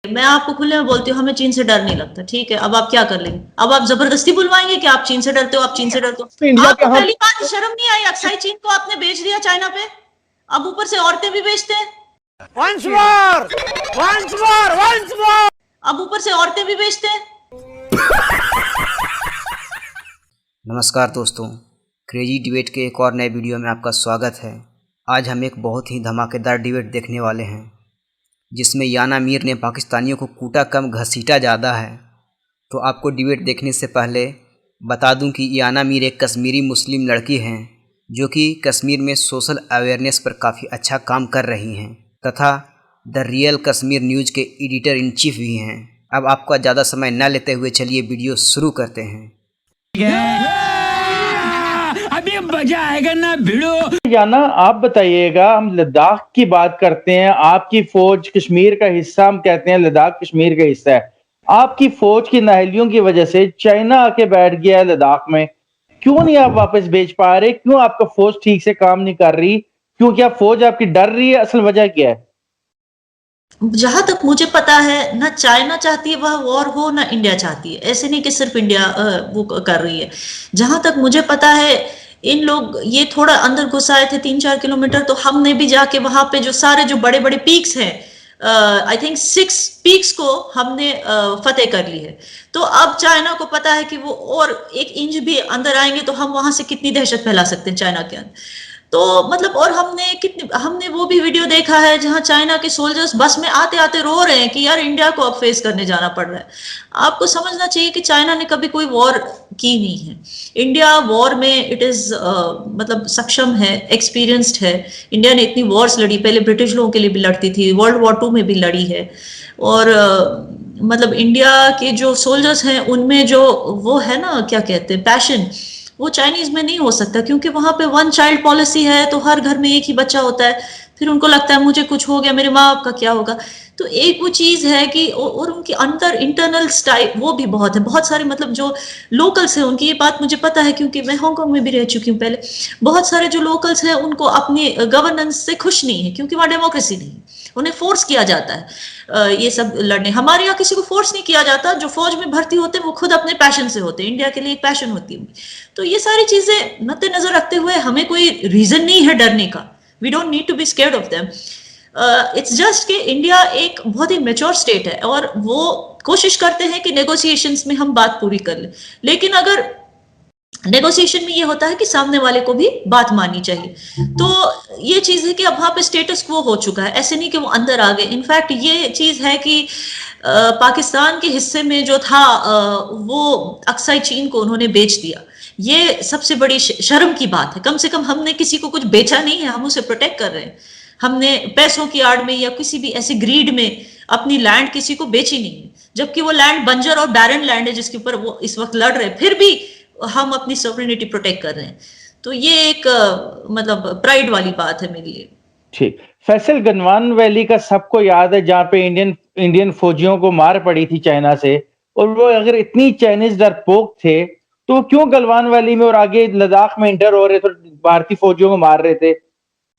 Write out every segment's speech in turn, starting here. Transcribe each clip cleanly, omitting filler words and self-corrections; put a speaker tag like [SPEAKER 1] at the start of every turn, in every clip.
[SPEAKER 1] मैं आपको खुले में बोलती हूँ, हमें चीन से डर नहीं लगता, ठीक है। अब आप क्या कर लेंगे? अब आप जबरदस्ती बुलवाएंगे कि आप चीन से डरते हो, आप चीन से डरते हो।
[SPEAKER 2] इंडिया के
[SPEAKER 1] आपको
[SPEAKER 2] हम
[SPEAKER 1] पहली बात शर्म नहीं आई? अक्साई चीन को आपने बेच दिया चाइना पे, अब ऊपर से औरतें भी बेचते हैं।
[SPEAKER 3] Once more! Once more! Once more!
[SPEAKER 1] अब ऊपर से औरतें भी बेचते हैं।
[SPEAKER 4] नमस्कार दोस्तों, क्रेजी डिबेट के एक और नए वीडियो में आपका स्वागत है। आज हम एक बहुत ही धमाकेदार डिबेट देखने वाले हैं, जिसमें याना मीर ने पाकिस्तानियों को कूटा कम घसीटा ज़्यादा है। तो आपको डिबेट देखने से पहले बता दूं कि याना मीर एक कश्मीरी मुस्लिम लड़की हैं, जो कि कश्मीर में सोशल अवेयरनेस पर काफ़ी अच्छा काम कर रही हैं तथा द रियल कश्मीर न्यूज़ के एडिटर इन चीफ भी हैं। अब आपका ज़्यादा समय न लेते हुए चलिए वीडियो शुरू करते हैं।
[SPEAKER 3] अभी मजा आएगा ना भिड़ो।
[SPEAKER 2] याना, आप बताइएगा, हम लद्दाख की बात करते हैं, आपकी फौज कश्मीर का हिस्सा, हम कहते हैं लद्दाख कश्मीर का हिस्सा है। आपकी फौज की नाहलियों की वजह से चाइना आके बैठ गया है लद्दाख में। क्यों नहीं आप वापस भेज पा रहे? क्यों आपका फौज ठीक से काम नहीं कर रही? क्यों, क्या फौज आपकी डर रही है? असल वजह क्या है?
[SPEAKER 1] जहां तक मुझे पता है, ना चाइना चाहती है वह वॉर हो, ना इंडिया चाहती है। ऐसे नहीं कि सिर्फ इंडिया वो कर रही है। जहां तक मुझे पता है, इन लोग ये थोड़ा अंदर घुस आए थे 3-4 किलोमीटर, तो हमने भी जाके वहां पे जो सारे जो बड़े बड़े पीक्स हैं, आई थिंक 6 पीक्स को हमने फतेह कर ली है। तो अब चाइना को पता है कि वो और 1 इंच भी अंदर आएंगे तो हम वहां से कितनी दहशत फैला सकते हैं चाइना के अंदर। तो मतलब, और हमने वो भी वीडियो देखा है जहां चाइना के सोल्जर्स बस में आते आते रो रहे हैं कि यार इंडिया को अब फेस करने जाना पड़ रहा है। आपको समझना चाहिए कि चाइना ने कभी कोई वॉर की नहीं है। इंडिया वॉर में इट इज मतलब सक्षम है, एक्सपीरियंस्ड है। इंडिया ने इतनी वॉर्स लड़ी, पहले ब्रिटिश लोगों के लिए भी लड़ती थी, वर्ल्ड वॉर 2 में भी लड़ी है। और मतलब इंडिया के जो सोल्जर्स हैं उनमें जो वो है ना, क्या कहते हैं, पैशन, वो चाइनीज में नहीं हो सकता, क्योंकि वहां पे 1 चाइल्ड पॉलिसी है। तो हर घर में एक ही बच्चा होता है। फिर उनको लगता है मुझे कुछ हो गया, मेरे माँ बाप का क्या होगा। तो एक वो चीज है कि और उनके अंदर इंटरनल स्टाइल वो भी बहुत है। बहुत सारे मतलब जो लोकल्स हैं उनकी, ये बात मुझे पता है क्योंकि मैं हांगकांग में भी रह चुकी हूँ पहले। बहुत सारे जो लोकल्स हैं उनको अपनी गवर्नेंस से खुश नहीं है, क्योंकि वहां डेमोक्रेसी नहीं है। उन्हें फोर्स किया जाता है ये सब लड़ने। हमारे यहाँ किसी को फोर्स नहीं किया जाता। जो फौज में भर्ती होते हैं वो खुद अपने पैशन से होते हैं। इंडिया के लिए एक पैशन होती है। तो ये सारी चीजें मद्देनजर रखते हुए हमें कोई रीजन नहीं है डरने का। We don't need to be scared of them. It's just कि इंडिया एक बहुत ही मैच्योर स्टेट है और वो कोशिश करते हैं कि नेगोशिएशंस में हम बात पूरी कर लें। लेकिन अगर नेगोशिएशन में ये होता है कि सामने वाले को भी बात माननी चाहिए। तो ये चीज है कि अब वहां पे स्टेटस क्वो हो चुका है। ऐसे नहीं कि वो अंदर आ गए। इनफैक्ट ये चीज है कि पाकिस्तान के हिस्से में जो था वो अक्साई चीन को उन्होंने बेच दिया। ये सबसे बड़ी शर्म की बात है। कम से कम हमने किसी को कुछ बेचा नहीं है, हम उसे प्रोटेक्ट कर रहे हैं। हमने पैसों की आड़ में या किसी भी ऐसे ग्रीड में अपनी लैंड किसी को बेची नहीं है, जबकि वो लैंड बंजर और बैरन लैंड है जिसके ऊपर वो इस वक्त लड़ रहे हैं। फिर भी हम अपनी सॉवरेनिटी प्रोटेक्ट कर रहे हैं। तो ये एक मतलब प्राइड वाली बात है मेरे लिए।
[SPEAKER 2] ठीक। फैसल, गलवान वैली का सबको याद है, जहाँ पे इंडियन फौजियों को मार पड़ी थी चाइना से। और वो अगर इतनी चाइनीज डरपोक थे तो वो क्यों गलवान वैली में और आगे लद्दाख में इंटर हो रहे थे, भारतीय फौजियों को मार रहे थे?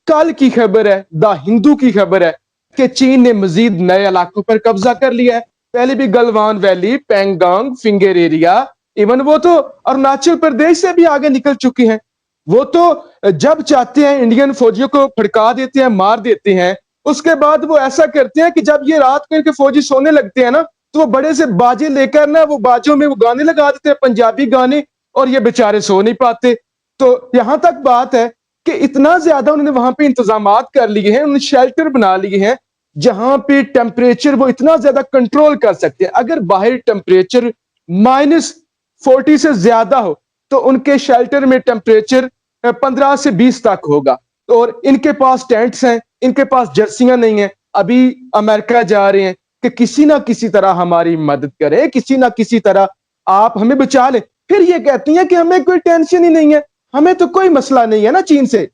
[SPEAKER 5] कल की खबर है, द हिंदू की खबर है कि चीन ने मजीद नए इलाकों पर कब्जा कर लिया है। पहले भी Galwan valley, Pangong, finger area, even वो तो अरुणाचल प्रदेश से भी आगे निकल चुकी हैं। वो तो जब चाहते हैं इंडियन फौजियों को फड़का देते हैं, मार देते हैं। उसके बाद वो ऐसा करते हैं कि जब ये रात को इनके फौजी सोने लगते हैं ना, तो वो बड़े से बाजे लेकर ना, वो बाजों में वो गाने लगा देते हैं, पंजाबी गाने, और ये बेचारे सो नहीं पाते। तो यहां तक बात है कि इतना ज्यादा उन्होंने वहां पे इंतजामात कर लिए हैं, उन्होंने शेल्टर बना लिए हैं जहां पे टेम्परेचर वो इतना ज्यादा कंट्रोल कर सकते हैं। अगर बाहर टेम्परेचर -40 से ज्यादा हो तो उनके शेल्टर में टेम्परेचर 15 से 20 तक होगा। और इनके पास टेंट्स हैं, इनके पास जर्सियां नहीं है। अभी अमेरिका जा रहे हैं कि किसी ना किसी तरह हमारी मदद करें, किसी ना किसी तरह आप हमें बचा लें। फिर ये कहती हैं कि हमें कोई टेंशन ही नहीं है, हमें तो कोई मसला नहीं है ना चीन से।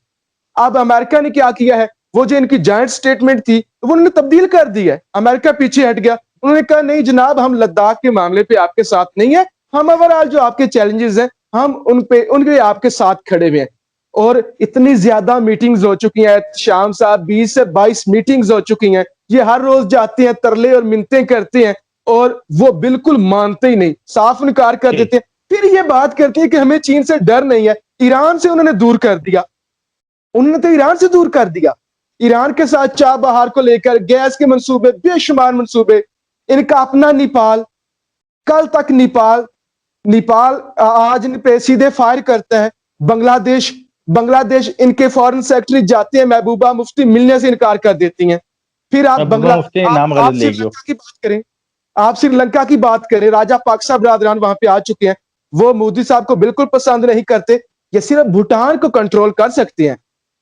[SPEAKER 5] अब अमेरिका ने क्या किया है, वो जो इनकी जॉइंट स्टेटमेंट थी वो उन्होंने तब्दील कर दी है। अमेरिका पीछे हट गया। उन्होंने कहा नहीं जनाब, हम लद्दाख के मामले पे आपके साथ नहीं है, हम ओवरऑल जो आपके चैलेंजेस हैं हम उनके आपके साथ खड़े हुए हैं। और इतनी ज्यादा मीटिंग्स हो चुकी हैं शाम साहब, 20 से 22 मीटिंग्स हो चुकी हैं। ये हर रोज जाते हैं, तरले और मिन्नतें करते हैं और वो बिल्कुल मानते ही नहीं, साफ इनकार कर देते हैं। फिर ये बात करते हैं कि हमें चीन से डर नहीं है। ईरान से उन्होंने दूर कर दिया, उन्होंने तो ईरान से दूर कर दिया। ईरान के साथ चाबहार को लेकर गैस के मंसूबे, बेशुमार मंसूबे, इनका अपना नेपाल, कल तक नेपाल आज इन पे सीधे फायर करता है। बांग्लादेश इनके फॉरेन सेक्रेटरी जाते हैं, महबूबा मुफ्ती मिलने से इनकार कर देती हैं। फिर आप आप श्रीलंका की बात करें, आप श्रीलंका की बात करें, राजा पाकसा बरादरान वहां पे आ चुके हैं, वो मोदी साहब को बिल्कुल पसंद नहीं करते। ये सिर्फ भूटान को कंट्रोल कर सकते हैं,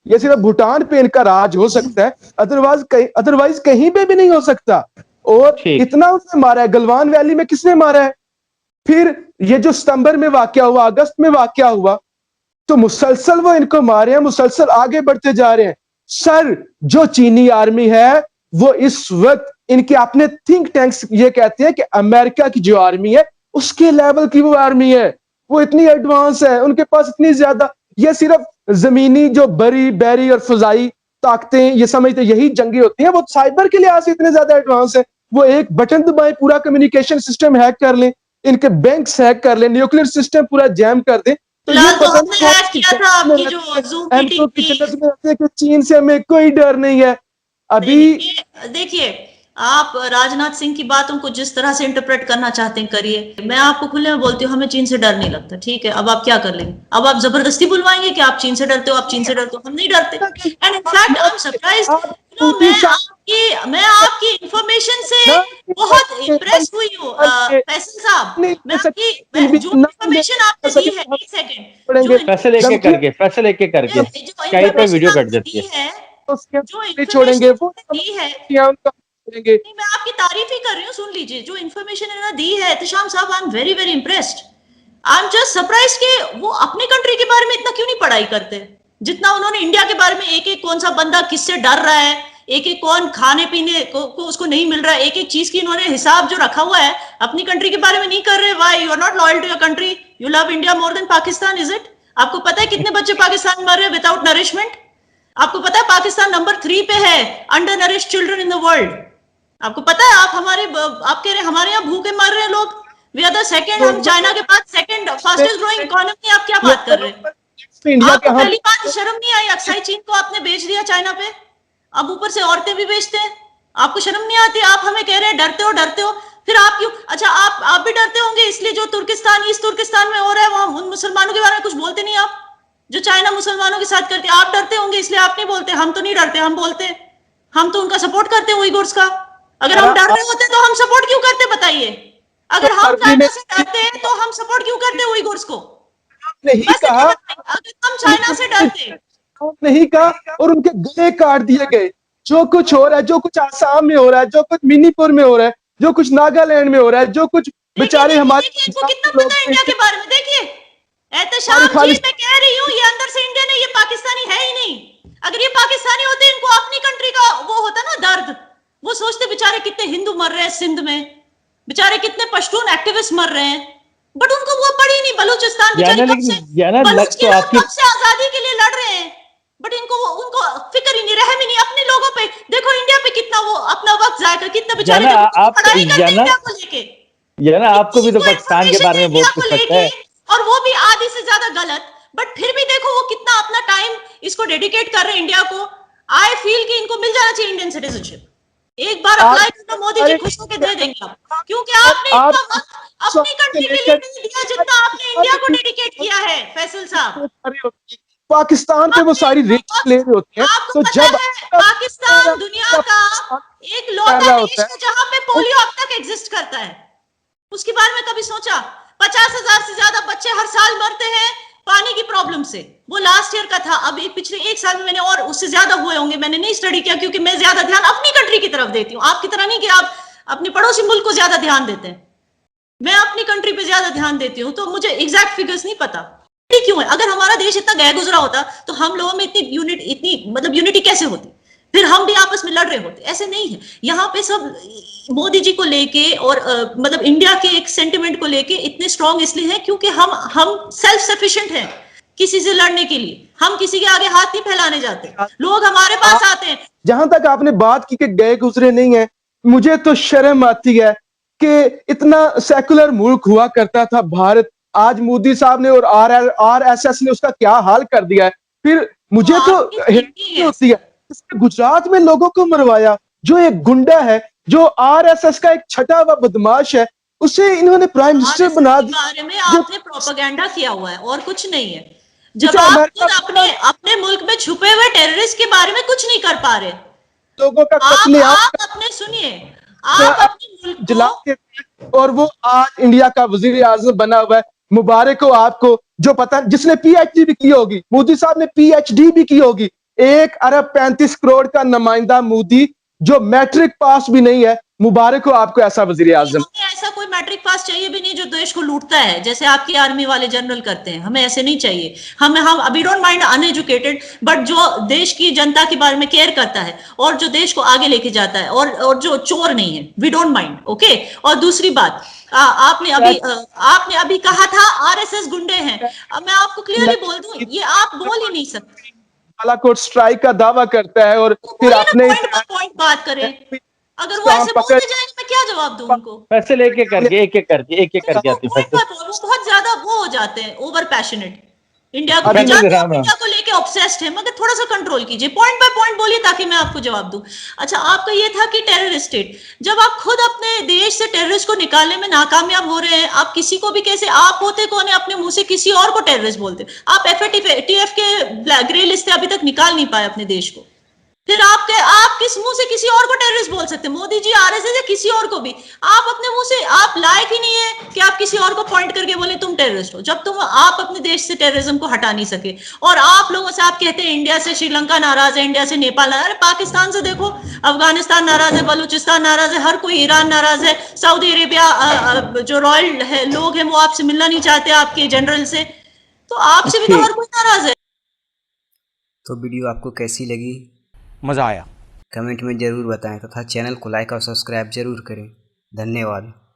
[SPEAKER 5] ये सिर्फ भूटान पे इनका राज हो सकता है, अदरवाइज कहीं पे भी नहीं हो सकता। और इतना उसने मारा है, गलवान वैली में किसने मारा है? फिर ये जो सितंबर में वाकया हुआ, अगस्त में वाकया हुआ, तो मुसलसल वो इनको मारे हैं, मुसलसल आगे बढ़ते जा रहे हैं। सर, जो चीनी आर्मी है वो इस वक्त इनके अपने थिंक टैंक्स ये कहते हैं कि अमेरिका की जो आर्मी है उसके लेवल की वो आर्मी है, वो इतनी एडवांस है, उनके पास इतनी ज्यादा, ये सिर्फ जमीनी जो बैरी और फजाई ताकतें ये समझते यही जंगी होती हैं, वो साइबर के लिहाज से इतने ज्यादा एडवांस है। वो एक बटन दबाएं, पूरा कम्युनिकेशन सिस्टम हैक कर लें, इनके बैंक्स हैक कर लें, न्यूक्लियर सिस्टम पूरा जैम कर दें। तो ये
[SPEAKER 1] हमने हैक किया था आपकी जो ज़ूम मीटिंग थी।
[SPEAKER 5] कि चीन से हमें कोई डर नहीं है। अभी
[SPEAKER 1] देखिए, आप राजनाथ सिंह की बातों को जिस तरह से इंटरप्रेट करना चाहते हैं करिए, मैं आपको खुले में बोलती हूँ, हमें चीन से डर नहीं लगता। ठीक है, अब आप क्या कर लेंगे? अब आप जबरदस्ती बुलवाएंगे कि आप चीन से डरते हो, आप चीन से डरते हो। हम नहीं डरते। And in fact I am surprised, मैं आपकी इंफॉर्मेशन से बहुत इम्प्रेस हुई हूँ फैसल साहब। मैं आपकी जो इंफॉर्मेशन आपने दी है, एक सेकंड,
[SPEAKER 2] फैसल एक एक करके स्काइप पे वीडियो कट जाती है,
[SPEAKER 1] जो छोड़ेंगे वो दी है, मैं आपकी तारीफ ही कर रही हूँ। सुन लीजिए, जो इन्फॉर्मेशन इन्होंने दी है एहतशाम साहब, I am very very impressed. I am just surprise कि वो अपनी कंट्री के बारे में इतना क्यों नहीं पढ़ाई करते जितना उन्होंने इंडिया के बारे में। एक एक कौन सा बंदा किससे डर रहा है, एक एक कौन खाने पीने को उसको नहीं मिल रहा है, एक एक चीज की इन्होंने हिसाब जो रखा हुआ है, अपनी कंट्री के बारे में नहीं कर रहे। Why you are not loyal to your country? You love India more than Pakistan, is it? आपको पता है कितने बच्चे पाकिस्तान में मर रहे हैं विदाउट नरिशमेंट? आपको पता है पाकिस्तान नंबर 3 पे है under nourished children in the world? आपको पता है? आप कह रहे हैं हमारे यहाँ भूखे मर रहे हैं लोग, वी आर द सेकंड, हम चाइना के बाद सेकंड फास्टेस्ट ग्रोइंग इकोनॉमी। आप क्या बात कर रहे हैं? आपको पहली बात शर्म नहीं आई? अक्साई चीन को आपने बेच दिया चाइना पे, अब ऊपर से औरतें भी बेचते हैं। आपको शर्म नहीं आती? आप हमें कह रहे हैं डरते हो, फिर आप क्यों? अच्छा, आप भी डरते होंगे इसलिए जो ईस्ट तुर्किस्तान में हो रहा है वहां उन मुसलमानों के बारे में कुछ बोलते नहीं आप, जो चाइना मुसलमानों के साथ करते? आप डरते होंगे इसलिए आप नहीं बोलते। हम तो नहीं डरते, हम बोलते हैं, हम तो उनका सपोर्ट करते हैं, उइगुर्स का। अगर हम डर रहे होते तो हम सपोर्ट क्यों करते, बताइए? अगर हम चाइना से डरते हैं तो हम सपोर्ट क्यों करते उइगुर्स को?
[SPEAKER 5] नहीं कहा,
[SPEAKER 1] अगर हम चाइना से डरते
[SPEAKER 5] नहीं कहा, और उनके गले काट दिए गए। जो कुछ हो रहा है, जो कुछ आसाम में हो रहा है, जो कुछ मणिपुर में हो रहा है, जो कुछ नागालैंड में हो रहा है, जो कुछ बेचारे हमारे
[SPEAKER 1] कितना पता है इंडिया के बारे में? देखिए एहतशाम जी, मैं कह रही हूँ ये अंदर से इंडियन है, ये पाकिस्तानी है ही नहीं। अगर ये पाकिस्तानी होते, इनको अपनी कंट्री का वो होता ना दर्द, वो सोचते बेचारे कितने हिंदू मर रहे हैं सिंध में, बेचारे कितने पश्तून एक्टिविस्ट मर रहे हैं, बट उनको वो पड़ी नहीं। बलूचिस्तान बेचारे कब से आजादी के लिए लड़ रहे हैं, बट उनको फिक्र ही नहीं, रहम ही नहीं अपने लोगों पे। देखो इंडिया पे कितना वो अपना वक्त जाया कर, कितने बेचारे पढ़ाई करते हैं इंडिया को लेके।
[SPEAKER 2] आपको भी तो पाकिस्तान के बारे में बहुत कुछ पता है,
[SPEAKER 1] और वो भी आधी से ज्यादा गलत, बट फिर भी देखो वो कितना अपना टाइम इसको डेडिकेट कर रहे हैं इंडिया को। आई फील कि इनको मिल जाना चाहिए इंडियन सिटीजनशिप। एक बार अप्लाई करना, मोदी जी खुश होकर दे देंगे आप, क्योंकि आपने इतना वक्त अपनी कंट्री के लिए नहीं दिया जितना आपने इंडिया को डेडिकेट किया है। फैसल साहब,
[SPEAKER 5] पाकिस्तान पे वो सारी रिस्क ले रहे होते हैं।
[SPEAKER 1] तो जब पाकिस्तान दुनिया का एक लौता देश है जहां पे पोलियो अब तक एग्जिस्ट करता है, उसके बारे में कभी सोचा? 50,000 से ज्यादा बच्चे हर साल मरते हैं पानी की प्रॉब्लम से। वो लास्ट ईयर का था, अब पिछले एक साल में मैंने और उससे ज्यादा हुए होंगे, मैंने नहीं स्टडी किया क्योंकि मैं ज्यादा ध्यान अपनी कंट्री की तरफ देती हूँ। आपकी तरह नहीं कि आप अपने पड़ोसी मुल्क को ज्यादा ध्यान देते हैं, मैं अपनी कंट्री पे ज्यादा ध्यान देती हूँ, तो मुझे एग्जैक्ट फिगर्स नहीं पता क्यों है। अगर हमारा देश इतना गया गुजरा होता तो हम लोगों में इतनी यूनिटी कैसे होती? फिर हम भी आपस में लड़ रहे होते। ऐसे नहीं है। यहाँ पे सब मोदी जी को लेके और मतलब इंडिया के एक सेंटिमेंट को लेके इतने स्ट्रांग इसलिए हैं क्योंकि हम सेल्फ सफिशिएंट हैं। किसी से लड़ने के लिए हम किसी के आगे हाथ नहीं फैलाने जाते। लोग हमारे पास आते हैं,
[SPEAKER 5] जहां तक आपने बात की कि गए गुजरे नहीं है, मुझे तो शर्म आती है कि इतना सेकुलर मुल्क हुआ करता था भारत, आज मोदी साहब ने और आरएसएस ने उसका क्या हाल कर दिया है। फिर मुझे तो
[SPEAKER 1] आपकी थिंकिंग
[SPEAKER 5] हैरानी
[SPEAKER 1] है।
[SPEAKER 5] होती है, इसने गुजरात में लोगों को मरवाया, जो एक गुंडा है, जो आरएसएस का एक छटा हुआ बदमाश है, उसे इन्होंने प्राइम मिनिस्टर
[SPEAKER 1] आरएसएस
[SPEAKER 5] बना
[SPEAKER 1] के
[SPEAKER 5] दिया।
[SPEAKER 1] बारे में
[SPEAKER 5] जो
[SPEAKER 1] आपने प्रोपेगेंडा किया हुआ है और कुछ नहीं है। जब
[SPEAKER 5] जिसे
[SPEAKER 1] आप
[SPEAKER 5] अमेरिका
[SPEAKER 1] खुद अपने अपने मुल्क में छुपे हुए टेररिस्ट के बारे में कुछ नहीं कर पा रहे,
[SPEAKER 5] लोगों का
[SPEAKER 1] आप
[SPEAKER 5] कत्लेआम
[SPEAKER 1] आप अपने सुनिए, आप अपने मुल्क
[SPEAKER 5] जला
[SPEAKER 1] को
[SPEAKER 5] के, और वो आज इंडिया का वजीर आजम बना हुआ है। मुबारक हो आपको, जो पता जिसने पीएचडी भी की होगी, मोदी साहब ने पीएचडी भी की होगी। 1 अरब 35 करोड़ का नुमाइंदा मोदी, जो मैट्रिक पास भी नहीं है। मुबारक हो आपको ऐसा वजीर आजम।
[SPEAKER 1] हमें ऐसा कोई मैट्रिक पास चाहिए भी नहीं जो देश को लूटता है जैसे आपकी आर्मी वाले जनरल करते हैं। हमें ऐसे नहीं चाहिए। हम अभी डोंट माइंड अनएजुकेटेड, बट जो देश की जनता के बारे में केयर करता है और जो देश को आगे लेके जाता है और जो चोर नहीं है, वी डोंट माइंड। ओके। और दूसरी बात, आपने अभी कहा था आरएसएस गुंडे हैं। अब मैं आपको क्लियरली बोल दूं, ये आप बोल ही नहीं सकते।
[SPEAKER 5] बालाकोट स्ट्राइक का दावा करता है और
[SPEAKER 1] तो
[SPEAKER 5] फिर
[SPEAKER 1] बोलिए ना,
[SPEAKER 5] अपने
[SPEAKER 1] पॉइंट बाय पॉइंट बात करें। अगर वो
[SPEAKER 5] काम
[SPEAKER 1] ऐसे
[SPEAKER 5] पकड़
[SPEAKER 1] बोलते जाएंगे मैं क्या जवाब दूं उनको?
[SPEAKER 2] पैसे लेके करके एक एक करके आती
[SPEAKER 1] पॉइंट
[SPEAKER 2] पैसे।
[SPEAKER 1] बाय पॉइंट वो बहुत ज्यादा वो हो जाते हैं, ओवर पैशनेट। इंडिया को मैं
[SPEAKER 5] अभी
[SPEAKER 1] जानती हूँ
[SPEAKER 2] राम
[SPEAKER 1] आप
[SPEAKER 2] राम।
[SPEAKER 1] इंडिया को लेके ऑब्सेस्ड है, मगर थोड़ा सा कंट्रोल कीजिए। पॉइंट बाय पॉइंट बोलिए ताकि मैं आपको जवाब दूं। अच्छा, आपका ये था कि टेररिस्ट स्टेट, जब आप खुद अपने देश से टेररिस्ट को निकालने में नाकामयाब हो रहे हैं, आप किसी को भी कैसे, आप होते कौन है अपने मुंह से किसी और को टेररिस्ट बोलते? आप एफएटीएफ के ग्रे लिस्ट से अभी तक निकाल नहीं पाए अपने देश को। फिर आप किस मुंह से किसी और को टेररिस्ट बोल सकते हैं? मोदी जी, आरएसएस या किसी और को भी। आप अपने मुंह से, आप लायक ही नहीं है कि आप किसी और को पॉइंट करके बोले तुम टेररिस्ट हो, जब आप अपने देश से टेररिज्म को हटा नहीं सके। और आप लोगों से, आप कहते हैं इंडिया से श्रीलंका नाराज है, इंडिया से नेपाल नाराज है। पाकिस्तान से देखो, अफगानिस्तान नाराज है, बलूचिस्तान नाराज है, हर कोई, ईरान नाराज है, सऊदी अरेबिया, जो रॉयल है लोग हैं वो आपसे मिलना नहीं चाहते, आपके जनरल से। तो आपसे भी तो हर कोई नाराज है।
[SPEAKER 4] तो वीडियो आपको कैसी लगी
[SPEAKER 3] मजा आया।
[SPEAKER 4] कमेंट में ज़रूर बताएं तथा चैनल को लाइक और सब्सक्राइब जरूर करें। धन्यवाद।